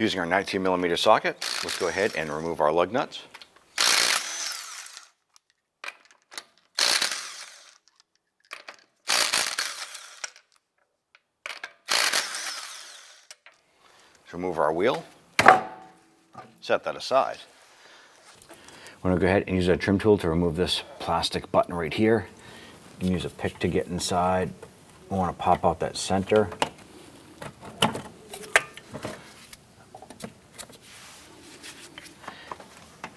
Using our 19mm socket, let's go ahead and remove our lug nuts. Remove our wheel, set that aside. We're going to go ahead and use our trim tool to remove this plastic button right here. You can use a pick to get inside. We want to pop out that center.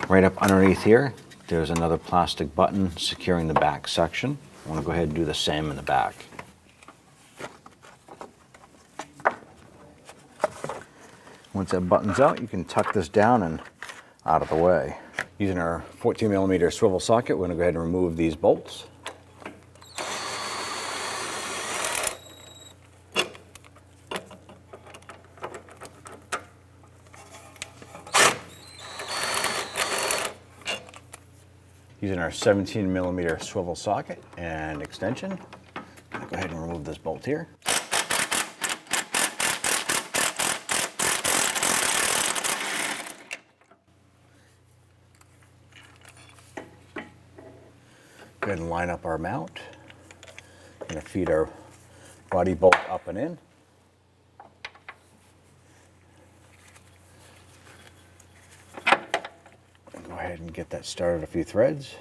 Right up underneath here, there's another plastic button securing the back section. I want to go ahead and do the same in the back. Once that button's out, you can tuck this down and out of the way. Using our 14mm swivel socket, we're going to go ahead and remove these bolts. Using our 17mm swivel socket and extension, I'll go ahead and remove this bolt here. Go ahead and line up our mount. I'm going to feed our body bolt up and in. Go ahead and get that started a few threads.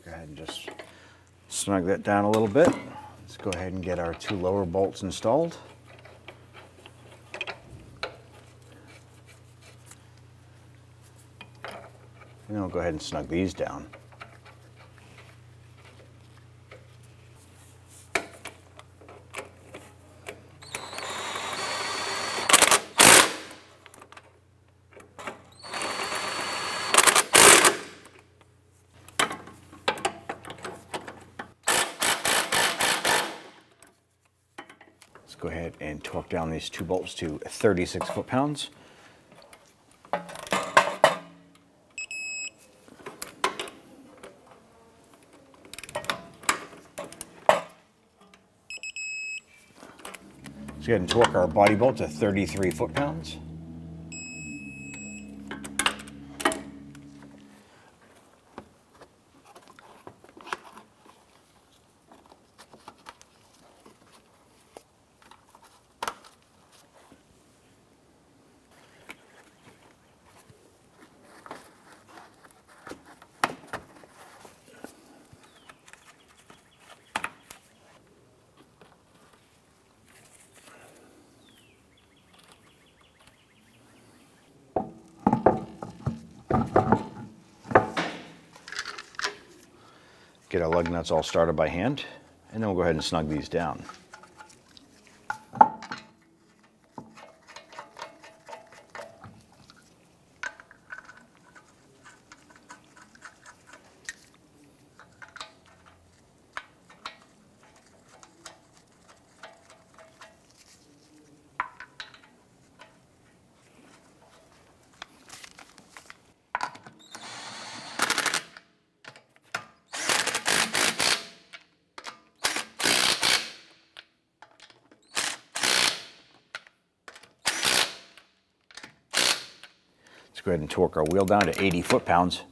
Go ahead and just snug that down a little bit. Let's go ahead and get our two lower bolts installed. And then we'll go ahead and snug these down. Let's go ahead and torque down these two bolts to 36 foot-pounds. Let's go ahead and torque our body bolt to 33 foot-pounds. Get our lug nuts all started by hand, and then we'll go ahead and snug these down. Let's go ahead and torque our wheel down to 80 foot-pounds.